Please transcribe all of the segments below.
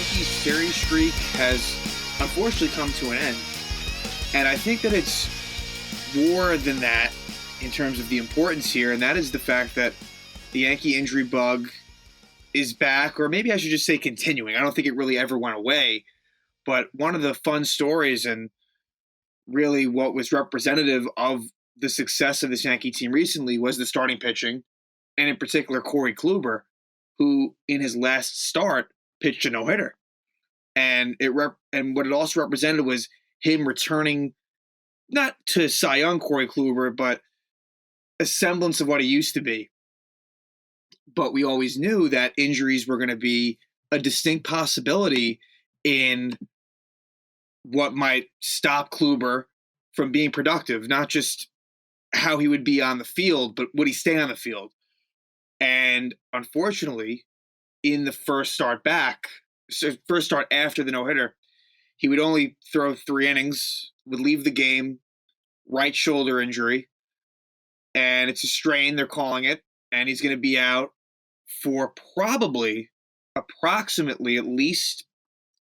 Yankees series streak has unfortunately come to an end. And I think that it's more than that in terms of the importance here, and that is the fact that the Yankee injury bug is back, or maybe I should just say continuing. I don't think it really ever went away, but one of the fun stories and really what was representative of the success of this Yankee team recently was the starting pitching, and in particular Corey Kluber, who in his last start pitched a no-hitter. And what it also represented was him returning not to Cy Young Corey Kluber, but a semblance of what he used to be. But we always knew that injuries were going to be a distinct possibility in what might stop Kluber from being productive, not just how he would be on the field, but would he stay on the field? And unfortunately, in the first start after the no-hitter, he would only throw 3 innings, would leave the game, right shoulder injury, and it's a strain, they're calling it, and he's going to be out for approximately at least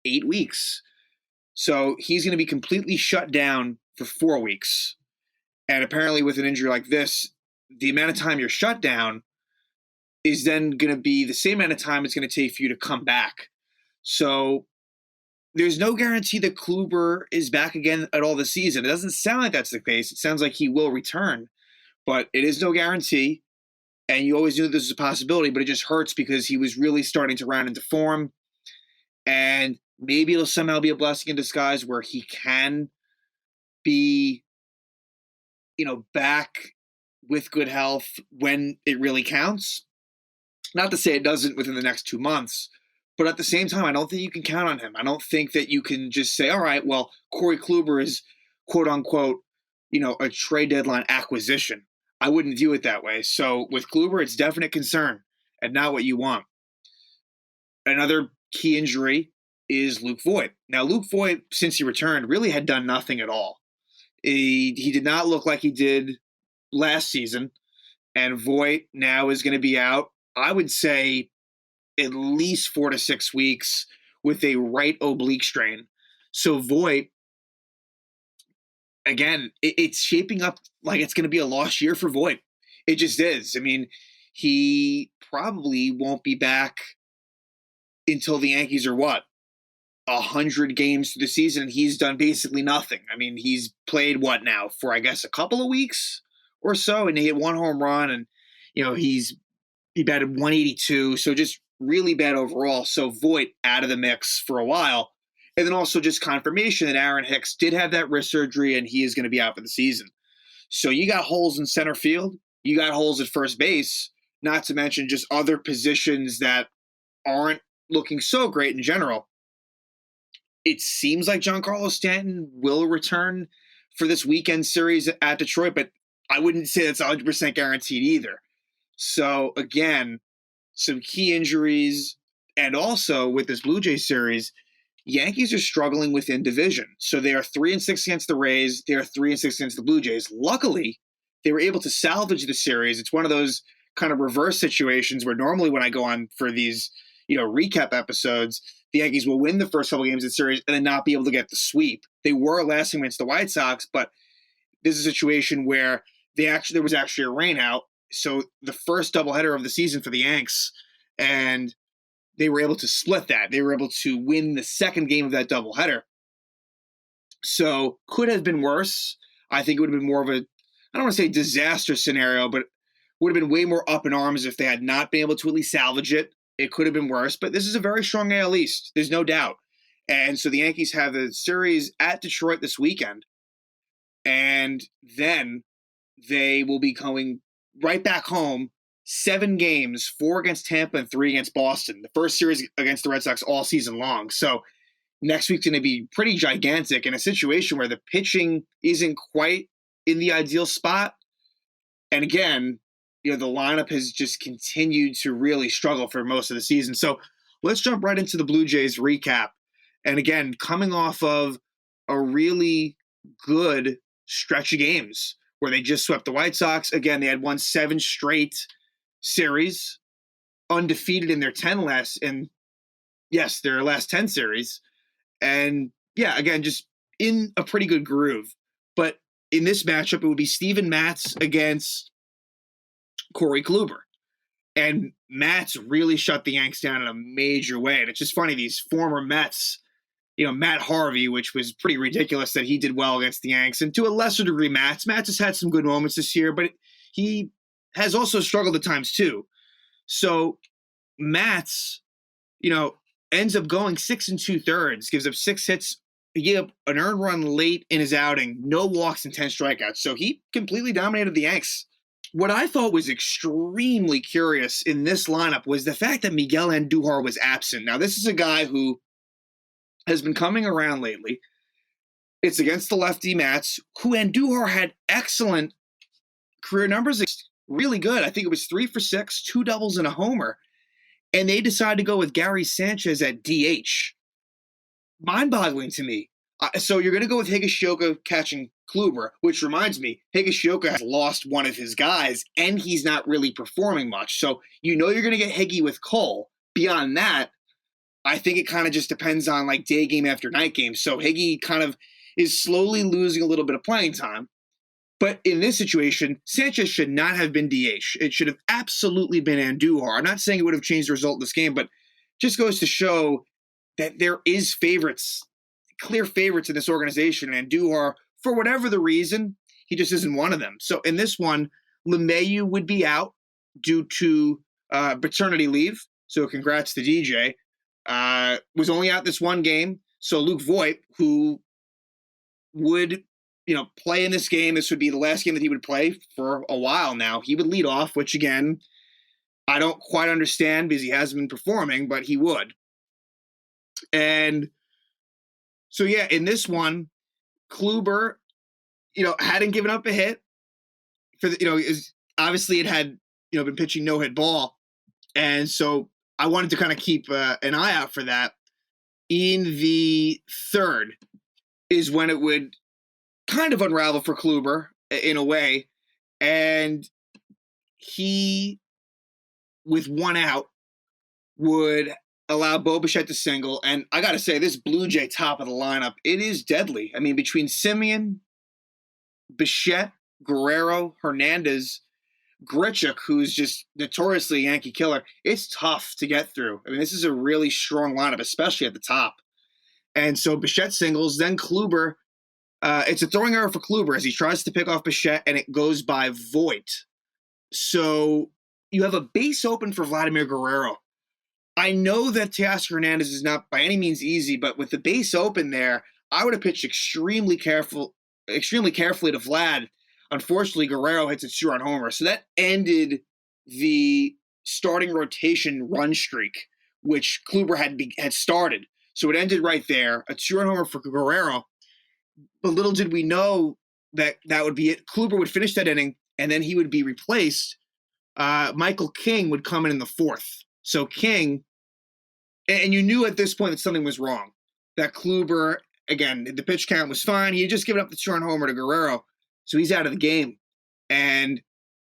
8 weeks. So he's going to be completely shut down for 4 weeks. And apparently with an injury like this, the amount of time you're shut down is then going to be the same amount of time it's going to take for you to come back. So there's no guarantee that Kluber is back again at all this season. It doesn't sound like that's the case. It sounds like he will return, but it is no guarantee. And you always knew that this was a possibility, but it just hurts because he was really starting to round into form. And maybe it'll somehow be a blessing in disguise where he can be, back with good health when it really counts. Not to say it doesn't within the next 2 months, but at the same time, I don't think you can count on him. I don't think that you can just say, all right, well, Corey Kluber is quote unquote, a trade deadline acquisition. I wouldn't view it that way. So with Kluber, it's definite concern and not what you want. Another key injury is Luke Voit. Now, Luke Voit, since he returned, really had done nothing at all. He did not look like he did last season, and Voit now is going to be out, I would say, at least 4 to 6 weeks with a right oblique strain. So Voit, again, it's shaping up like it's going to be a lost year for Voit. It just is. I mean, he probably won't be back until the Yankees are 100 games through the season, and he's done basically nothing. I mean, he's played now for, I guess, a couple of weeks or so, and he hit 1 home run, and, he batted 182, so just really bad overall. So Voit out of the mix for a while. And then also just confirmation that Aaron Hicks did have that wrist surgery, and he is going to be out for the season. So you got holes in center field. You got holes at first base, not to mention just other positions that aren't looking so great in general. It seems like Giancarlo Stanton will return for this weekend series at Detroit, but I wouldn't say that's 100% guaranteed either. So again, some key injuries, and also with this Blue Jays series, Yankees are struggling within division. So they are 3-6 against the Rays. They are 3-6 against the Blue Jays. Luckily, they were able to salvage the series. It's one of those kind of reverse situations where normally when I go on for these, recap episodes, the Yankees will win the first couple games of the series and then not be able to get the sweep. They were last against the White Sox, but this is a situation where there was actually a rain out. So the first doubleheader of the season for the Yanks, and they were able to split that. They were able to win the second game of that doubleheader. So could have been worse. I think it would have been more of I don't want to say disaster scenario, but would have been way more up in arms if they had not been able to at least salvage it. It could have been worse, but this is a very strong AL East. There's no doubt. And so the Yankees have the series at Detroit this weekend, and then they will be going right back home, 7 games, 4 against Tampa and 3 against Boston. The first series against the Red Sox all season long. So next week's going to be pretty gigantic in a situation where the pitching isn't quite in the ideal spot. And again, the lineup has just continued to really struggle for most of the season. So let's jump right into the Blue Jays recap. And again, coming off of a really good stretch of games where they just swept the White Sox. Again, they had won 7 straight series, undefeated in their 10 last, and Yes, their last 10 series. And yeah, again, just in a pretty good groove. But in this matchup, it would be Steven Matz against Corey Kluber. And Matz really shut the Yanks down in a major way. And it's just funny, these former Mets, Matt Harvey, which was pretty ridiculous that he did well against the Yanks, and to a lesser degree, Matz has had some good moments this year, but he has also struggled at times too. So Matz, ends up going 6 2/3, gives up 6 hits. He gave up an earned run late in his outing, no walks and 10 strikeouts. So he completely dominated the Yanks. What I thought was extremely curious in this lineup was the fact that Miguel Andujar was absent. Now, this is a guy who has been coming around lately. It's against the lefty Matz, who Andujar had excellent career numbers, really good. I think it was 3 for 6, 2 doubles and a homer. And they decided to go with Gary Sanchez at DH. Mind-boggling to me. So you're going to go with Higashioka catching Kluber, which reminds me, Higashioka has lost one of his guys, and he's not really performing much. So you're going to get Higgy with Cole. Beyond that, I think it kind of just depends on like day game after night game. So Higgy kind of is slowly losing a little bit of playing time. But in this situation, Sanchez should not have been DH. It should have absolutely been Andujar. I'm not saying it would have changed the result of this game, but just goes to show that there is favorites, clear favorites in this organization. And Andujar, for whatever the reason, he just isn't one of them. So in this one, LeMahieu would be out due to paternity leave. So congrats to DJ. Was only out this one game. So Luke Voit, who would play in this game, this would be the last game that he would play for a while now. He would lead off, which again, I don't quite understand because he hasn't been performing, but he would. And so, yeah, in this one, Kluber, hadn't given up a hit for obviously it had, been pitching no-hit ball. And so I wanted to kind of keep an eye out for that. In the third is when it would kind of unravel for Kluber in a way. And he, with one out, would allow Bo Bichette to single. And I got to say, this Blue Jay top of the lineup, it is deadly. I mean, between Simeon, Bichette, Guerrero, Hernandez, Grichuk, who's just notoriously a Yankee killer, it's tough to get through. I mean, this is a really strong lineup, especially at the top. And so Bichette singles, then Kluber. It's a throwing error for Kluber as he tries to pick off Bichette, and it goes by Voit. So you have a base open for Vladimir Guerrero. I know that Teoscar Hernandez is not by any means easy, but with the base open there, I would have pitched extremely carefully to Vlad. Unfortunately, Guerrero hits a 2-run homer. So that ended the starting rotation run streak, which Kluber had started. So it ended right there, a 2-run homer for Guerrero. But little did we know that would be it. Kluber would finish that inning, and then he would be replaced. Michael King would come in the fourth. So King, and you knew at this point that something was wrong. That Kluber, again, the pitch count was fine. He had just given up the 2-run homer to Guerrero, so he's out of the game. And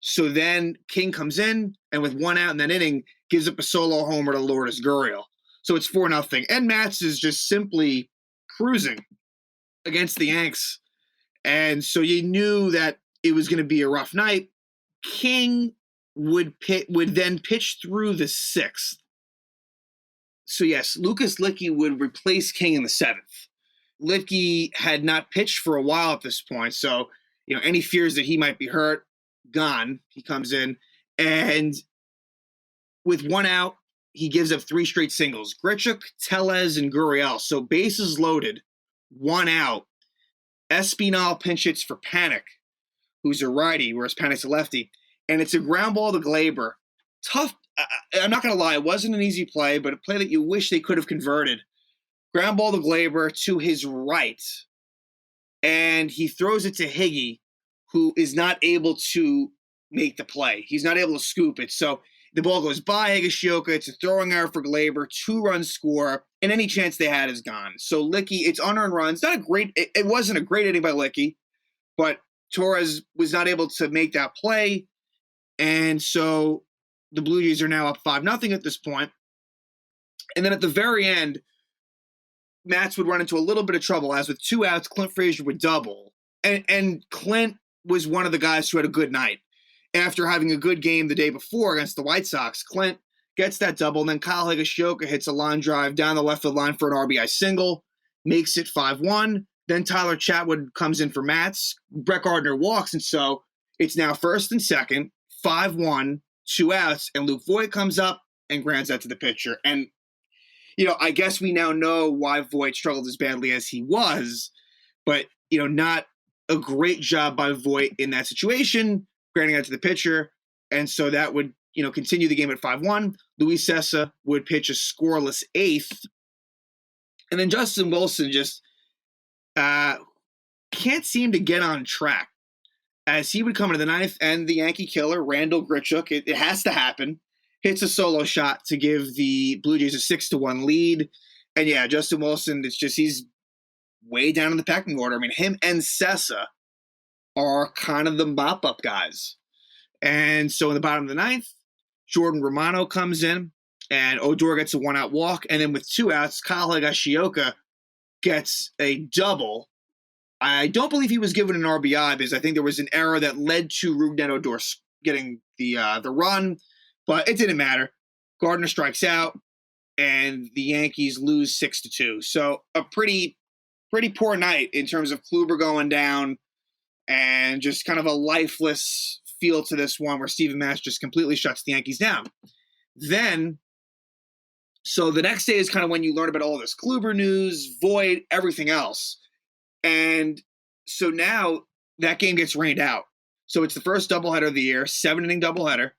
so then King comes in, and with one out in that inning, gives up a solo homer to Lourdes Gurriel. So it's 4-0. And Matz is just simply cruising against the Yanks. And so you knew that it was going to be a rough night. King would then pitch through the sixth. So yes, Lucas Licky would replace King in the seventh. Licky had not pitched for a while at this point, so any fears that he might be hurt, gone. He comes in, and with one out, he gives up 3 straight singles. Grichuk, Tellez, and Gurriel. So bases loaded, 1 out. Espinal pinch hits for Panic, who's a righty, whereas Panic's a lefty. And it's a ground ball to Glaber. Tough. I'm not going to lie. It wasn't an easy play, but a play that you wish they could have converted. Ground ball to Glaber to his right. And he throws it to Higgy, who is not able to make the play. He's not able to scoop it. So the ball goes by Higashioka. It's a throwing error for Glaber. 2-run score. And any chance they had is gone. So Licky, it's unearned runs. It wasn't a great inning by Licky, but Torres was not able to make that play. And so the Blue Jays are now up 5-0 at this point. And then at the very end, Mats would run into a little bit of trouble, as with 2 outs, Clint Frazier would double. And Clint was one of the guys who had a good night. After having a good game the day before against the White Sox, Clint gets that double, and then Kyle Higashioka hits a line drive down the left field line for an RBI single, makes it 5-1. Then Tyler Chatwood comes in for Mats. Brett Gardner walks, and so it's now first and second, 5-1, 2 outs, and Luke Voit comes up and grounds that to the pitcher. And, I guess we now know why Voit struggled as badly as he was, but, not a great job by Voit in that situation, grounding out to the pitcher. And so that would, continue the game at 5-1. Luis Cessa would pitch a scoreless 8th. And then Justin Wilson just can't seem to get on track, as he would come into the 9th, and the Yankee killer, Randall Grichuk, it has to happen, hits a solo shot to give the Blue Jays a 6-1 lead. And yeah, Justin Wilson, it's just he's way down in the pecking order. I mean, him and Cessa are kind of the mop-up guys. And so in the bottom of the 9th, Jordan Romano comes in, and Odor gets a 1-out walk. And then with 2 outs, Kyle Higashioka gets a double. I don't believe he was given an RBI, because I think there was an error that led to Rougned Odor getting the run, but it didn't matter. Gardner strikes out, and the Yankees lose 6-2. So a pretty poor night in terms of Kluber going down, and just kind of a lifeless feel to this one, where Steven Matz just completely shuts the Yankees down. Then, so the next day is kind of when you learn about all this Kluber news, Void, everything else. And so now that game gets rained out. So it's the first doubleheader of the year, 7-inning doubleheader.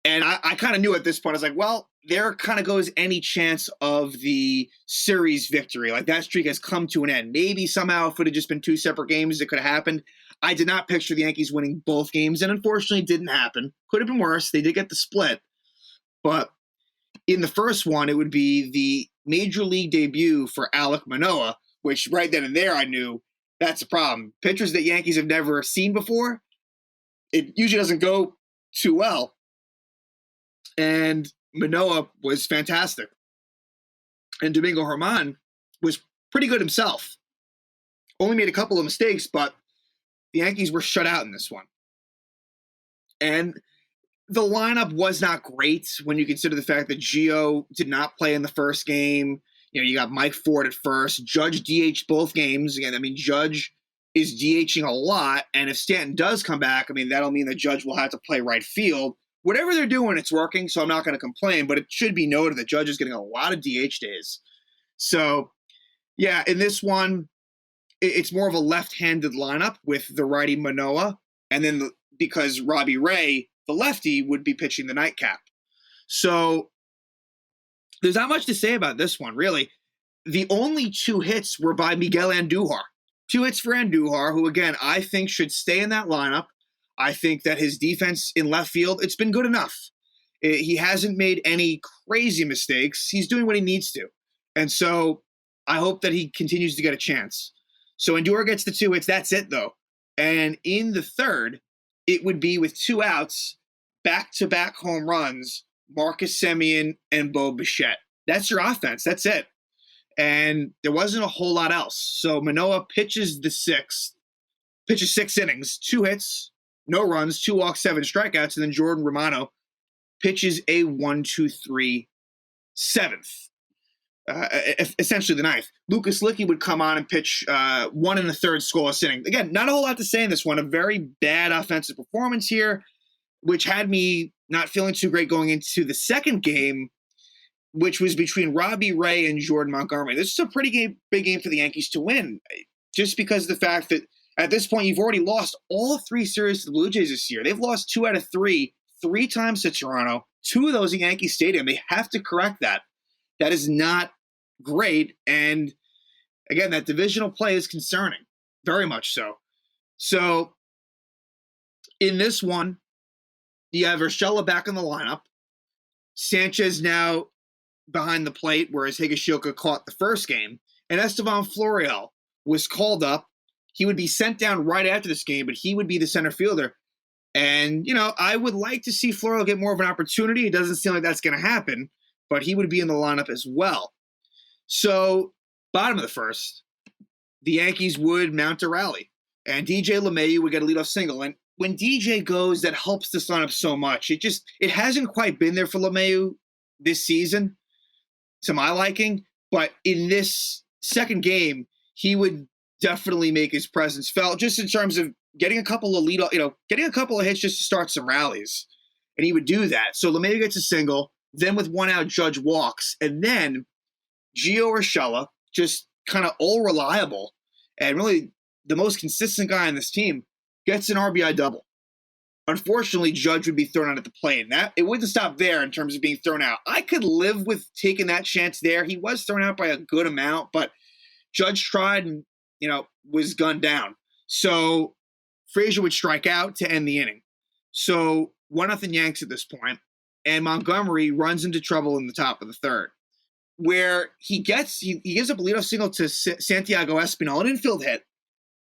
And I kind of knew at this point, I was like, well, there kind of goes any chance of the series victory. Like, that streak has come to an end. Maybe somehow if it had just been 2 separate games, it could have happened. I did not picture the Yankees winning both games, and unfortunately it didn't happen. Could have been worse. They did get the split. But in the first one, it would be the major league debut for Alek Manoah, which right then and there I knew that's a problem. Pitchers that Yankees have never seen before, it usually doesn't go too well. And Manoah was fantastic. And Domingo Germán was pretty good himself. Only made a couple of mistakes, but the Yankees were shut out in this one. And the lineup was not great when you consider the fact that Gio did not play in the first game. You got Mike Ford at first. Judge DH'd both games. Again, I mean, Judge is DHing a lot. And if Stanton does come back, I mean, that'll mean that Judge will have to play right field. Whatever they're doing, it's working, so I'm not going to complain. But it should be noted that Judge is getting a lot of DH days. So, yeah, in this one, it's more of a left-handed lineup with the righty Manoah. And then because Robbie Ray, the lefty, would be pitching the nightcap. So there's not much to say about this one, really. The only 2 hits were by Miguel Andujar. 2 hits for Andujar, who, again, I think should stay in that lineup. I think that his defense in left field, it's been good enough. He hasn't made any crazy mistakes. He's doing what he needs to. And so I hope that he continues to get a chance. So Andujar gets the 2 hits. That's it, though. And in the third, it would be with 2 outs, back-to-back home runs, Marcus Semien and Bo Bichette. That's your offense. That's it. And there wasn't a whole lot else. So Manoah pitches 6 innings, 2 hits, no runs, 2 walks, 7 strikeouts, and then Jordan Romano pitches a 1-2-3 7th, essentially the 9th. Lucas Licky would come on and pitch 1 1/3 scoreless inning. Again, not a whole lot to say in this one. A very bad offensive performance here, which had me not feeling too great going into the second game, which was between Robbie Ray and Jordan Montgomery. This is a pretty big game for the Yankees to win, just because of the fact that at this point, you've already lost all 3 series to the Blue Jays this year. They've lost 2 out of 3, 3 times to Toronto, 2 of those at Yankee Stadium. They have to correct that. That is not great. And again, that divisional play is concerning, very much so. So in this one, you have Urshela back in the lineup. Sanchez now behind the plate, whereas Higashioka caught the first game. And Estevan Florial was called up. He would be sent down right after this game, but he would be the center fielder. And, I would like to see Florial get more of an opportunity. It doesn't seem like that's going to happen. but he would be in the lineup as well. So, bottom of the first, the Yankees would mount a rally, and DJ LeMahieu would get a leadoff single. And when DJ goes, that helps this lineup so much. It hasn't quite been there for LeMahieu this season, to my liking, but in this second game, he would definitely make his presence felt, just in terms of getting a couple of getting a couple of hits just to start some rallies. And he would do that. So LeMahieu gets a single, then with one out, Judge walks, and then Gio Urshela, just kind of all reliable and really the most consistent guy on this team, gets an RBI double. Unfortunately, Judge would be thrown out at the plate. And that it wouldn't stop there in terms of being thrown out. I could live with taking that chance there. He was thrown out by a good amount, but Judge tried and, was gunned down. So Frazier would strike out to end the inning. So 1-0 Yanks at this point, and Montgomery runs into trouble in the top of the third, where he gives up a leadoff single to Santiago Espinal, an infield hit.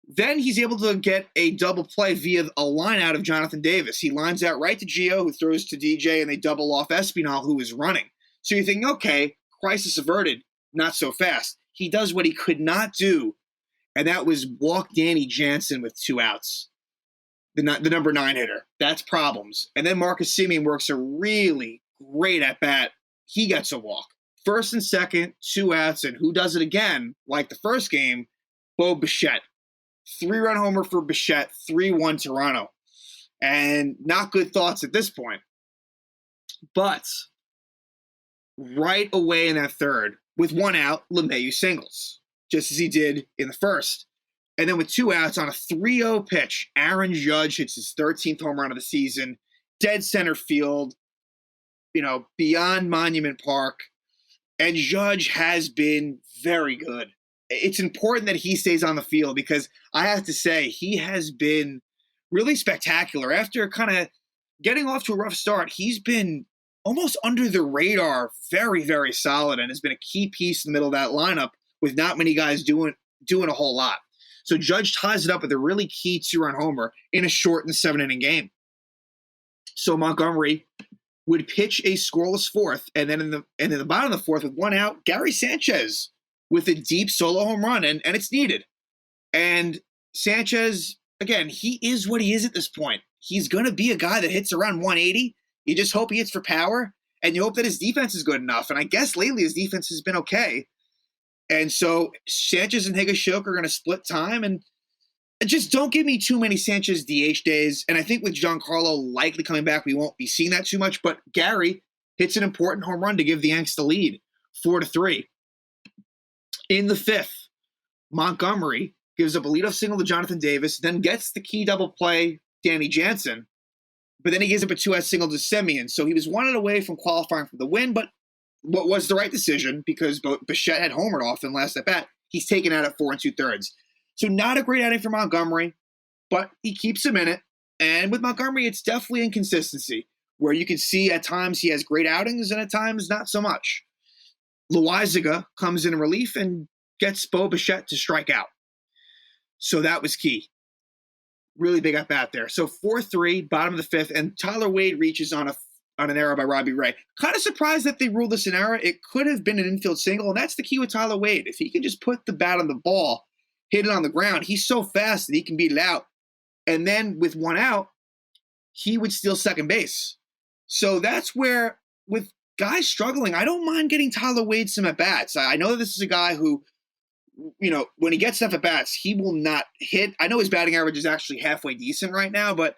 Then he's able to get a double play via a line out of Jonathan Davis. He lines out right to Gio, who throws to DJ, and they double off Espinal, who is running. So you think, okay, crisis averted, not so fast. He does what he could not do, and that was walk Danny Jansen with 2 outs, the number 9 hitter. That's problems. And then Marcus Semien works a really great at-bat. He gets a walk. First and second, 2 outs, and who does it again, like the first game? Bo Bichette. 3-run homer for Bichette, 3-1 Toronto. And not good thoughts at this point. But right away in that third, with 1 out, LeMahieu singles, just as he did in the first. And then with 2 outs on a 3-0 pitch, Aaron Judge hits his 13th home run of the season, dead center field, beyond Monument Park. And Judge has been very good. It's important that he stays on the field because I have to say he has been really spectacular. After kind of getting off to a rough start, he's been almost under the radar, very, very solid, and has been a key piece in the middle of that lineup with not many guys doing a whole lot. So Judge ties it up with a really key 2-run homer in a shortened 7-inning game. So Montgomery would pitch a scoreless fourth, and then in the bottom of the fourth with 1 out, Gary Sanchez with a deep solo home run, and it's needed. And Sanchez, again, he is what he is at this point. He's going to be a guy that hits around 180. You just hope he hits for power, and you hope that his defense is good enough. And I guess lately his defense has been okay. And so Sanchez and Higashioka are going to split time, and just don't give me too many Sanchez DH days. And I think with Giancarlo likely coming back, we won't be seeing that too much. But Gary hits an important home run to give the Yanks the lead, 4-3. In the fifth, Montgomery gives up a leadoff single to Jonathan Davis, then gets the key double play, Danny Jansen, but then he gives up a 2-out single to Semien. So he was 1 out away from qualifying for the win, but what was the right decision because Bichette had homered off in last at bat. He's taken out at 4 2/3. So not a great outing for Montgomery, but he keeps him in it. And with Montgomery, it's definitely inconsistency, where you can see at times he has great outings and at times not so much. Loaizaga comes in relief and gets Bo Bichette to strike out. So that was key. Really big at-bat there. So 4-3, bottom of the fifth, and Tyler Wade reaches on an error by Robbie Ray. Kind of surprised that they ruled this an error. It could have been an infield single, and that's the key with Tyler Wade. If he can just put the bat on the ball, hit it on the ground, he's so fast that he can beat it out. And then with 1 out, he would steal second base. So that's where, with guys struggling, I don't mind getting Tyler Wade some at-bats. I know this is a guy who, when he gets enough at-bats, he will not hit. I know his batting average is actually halfway decent right now, but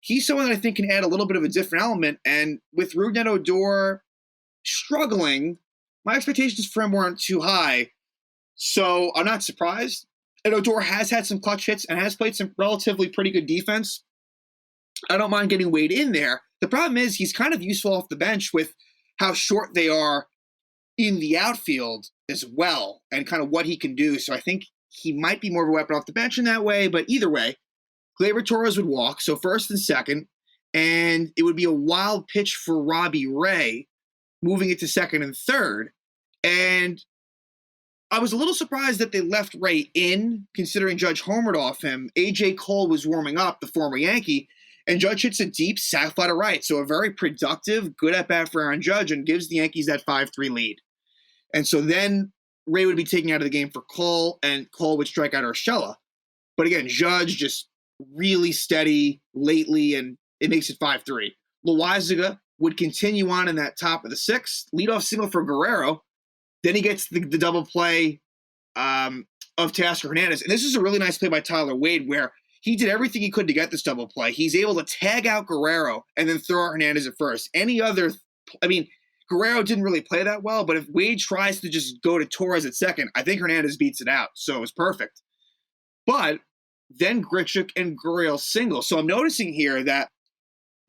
he's someone that I think can add a little bit of a different element. And with Rougned Odor struggling, my expectations for him weren't too high. So I'm not surprised. And Odor has had some clutch hits and has played some relatively pretty good defense. I don't mind getting Wade in there. The problem is he's kind of useful off the bench with how short they are in the outfield as well and kind of what he can do. So I think he might be more of a weapon off the bench in that way. But either way, Gleyber Torres would walk, so first and second, and it would be a wild pitch for Robbie Ray, moving it to second and third. And I was a little surprised that they left Ray in, considering Judge homered off him. A.J. Cole was warming up, the former Yankee, And Judge hits a deep sac fly to right. So a very productive, good at-bat for Aaron Judge and gives the Yankees that 5-3 lead. And so then Ray would be taken out of the game for Cole, and Cole would strike out Urshela. But again, Judge just really steady lately, and it makes it 5-3. Loaizaga would continue on in that top of the sixth, leadoff single for Guerrero. Then he gets the double play of Teoscar Hernandez. And this is a really nice play by Tyler Wade where he did everything he could to get this double play. He's able to tag out Guerrero and then throw out Hernandez at first. Guerrero didn't really play that well, but if Wade tries to just go to Torres at second, I think Hernandez beats it out. So it was perfect. But then Grichuk and Gurriel single. So I'm noticing here that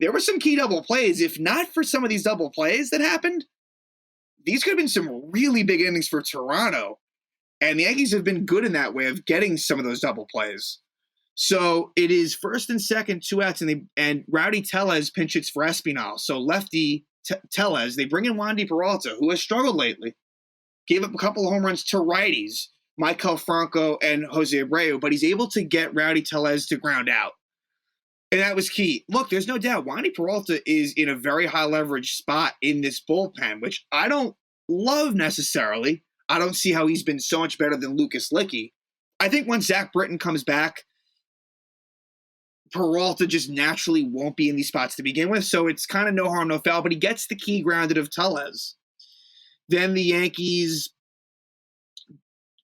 there were some key double plays. If not for some of these double plays that happened, these could have been some really big innings for Toronto. And the Yankees have been good in that way of getting some of those double plays. So it is first and second, 2 outs, and Rowdy Tellez pinch hits for Espinal. So lefty Tellez, they bring in Wandy Peralta, who has struggled lately. Gave up a couple of home runs to righties, Michael Franco and Jose Abreu, but he's able to get Rowdy Tellez to ground out. And that was key. Look, there's no doubt Wandy Peralta is in a very high leverage spot in this bullpen, which I don't love necessarily. I don't see how he's been so much better than Lucas Licky. I think once Zach Britton comes back, Peralta just naturally won't be in these spots to begin with, so it's kind of no harm, no foul, but he gets the key grounded of Tellez. Then the Yankees,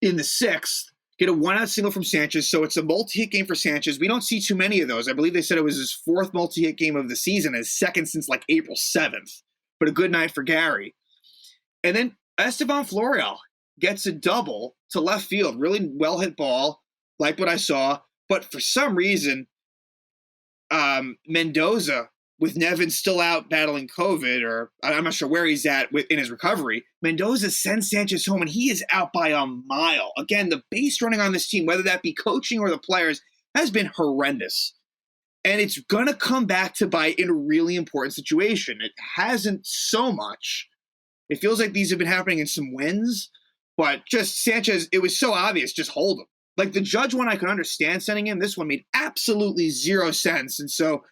in the sixth, get a 1-out single from Sanchez, so it's a multi-hit game for Sanchez. We don't see too many of those. I believe they said it was his 4th multi-hit game of the season, his 2nd since like April 7th, but a good night for Gary. And then Estevan Florial gets a double to left field, really well-hit ball, like what I saw, but for some reason, Mendoza, with Nevin still out battling COVID, or I'm not sure where he's at in his recovery, Mendoza sends Sanchez home, and he is out by a mile. Again, the base running on this team, whether that be coaching or the players, has been horrendous. And it's going to come back to bite in a really important situation. It hasn't so much. It feels like these have been happening in some wins, but just Sanchez, it was so obvious, just hold him. Like the Judge one, I could understand sending him. This one made absolutely zero sense. And so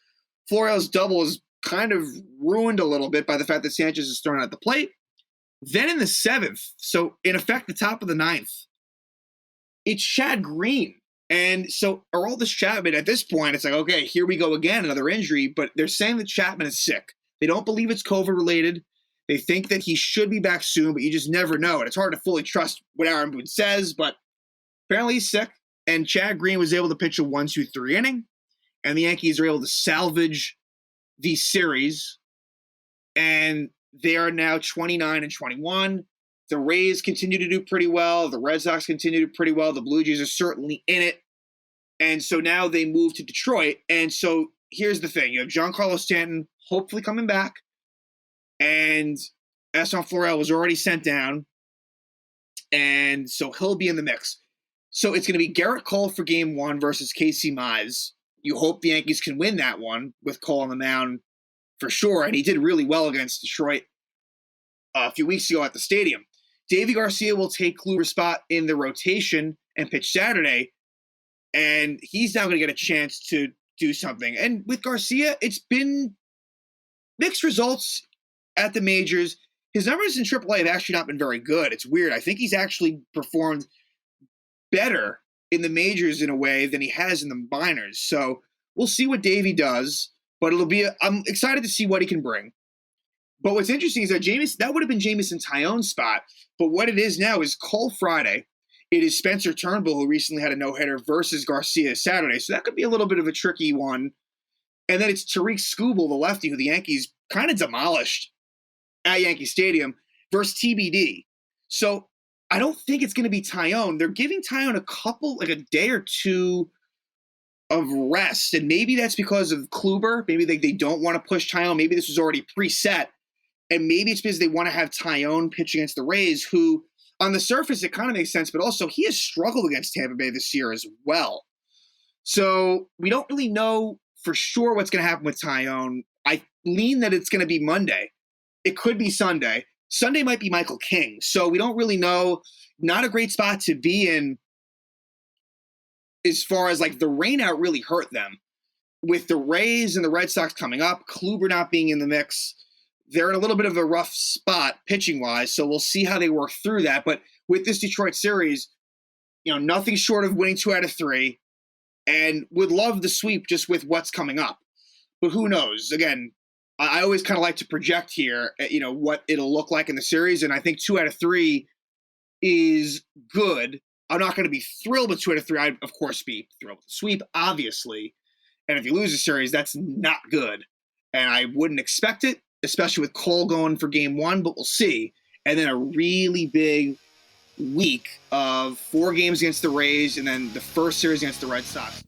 Florial's double is kind of ruined a little bit by the fact that Sanchez is thrown at the plate. Then in the 7th, so in effect the top of the 9th, it's Chad Green. And so Aroldis Chapman, at this point, it's like, okay, here we go again, another injury. But they're saying that Chapman is sick. They don't believe it's COVID-related. They think that he should be back soon, but you just never know. And it's hard to fully trust what Aaron Boone says, but apparently he's sick, and Chad Green was able to pitch a 1-2-3 inning, and the Yankees are able to salvage the series, and they are now 29-21. The Rays continue to do pretty well. The Red Sox continue to do pretty well. The Blue Jays are certainly in it, and so now they move to Detroit. And so here's the thing. You have Giancarlo Stanton hopefully coming back, and Estevan Florial was already sent down, and so he'll be in the mix. So it's going to be Garrett Cole for game 1 versus Casey Mize. You hope the Yankees can win that one with Cole on the mound for sure. And he did really well against Detroit a few weeks ago at the stadium. Davey Garcia will take Kluber's spot in the rotation and pitch Saturday. And he's now going to get a chance to do something. And with Garcia, it's been mixed results at the majors. His numbers in AAA have actually not been very good. It's weird. I think he's actually performed better in the majors in a way than he has in the minors. So we'll see what Davey does, but I'm excited to see what he can bring. But what's interesting is that that would have been Jameson Tyon's spot, but what it is now is Cole Friday. It is Spencer Turnbull, who recently had a no-hitter, versus Garcia Saturday. So that could be a little bit of a tricky one. And then it's Tariq Skubal, the lefty, who the Yankees kind of demolished at Yankee Stadium, versus TBD. So I don't think it's going to be Taillon. They're giving Taillon a day or two of rest, and maybe that's because of Kluber. Maybe they don't want to push Taillon. Maybe this was already preset, and maybe it's because they want to have Taillon pitch against the Rays, who, on the surface, it kind of makes sense, but also he has struggled against Tampa Bay this year as well. So we don't really know for sure what's going to happen with Taillon. I lean that it's going to be Monday. It could be Sunday. Sunday might be Michael King. So we don't really know. Not a great spot to be in as far as like the rainout really hurt them. with the Rays and the Red Sox coming up, Kluber not being in the mix, they're in a little bit of a rough spot pitching-wise, so we'll see how they work through that. But with this Detroit series, nothing short of winning 2 out of 3, and would love the sweep just with what's coming up. But who knows? Again, I always kind of like to project here, what it'll look like in the series, and I think 2 out of 3 is good. I'm not going to be thrilled with 2 out of 3. I'd, of course, be thrilled with the sweep, obviously. And if you lose a series, that's not good. And I wouldn't expect it, especially with Cole going for game 1, but we'll see. And then a really big week of 4 games against the Rays and then the first series against the Red Sox.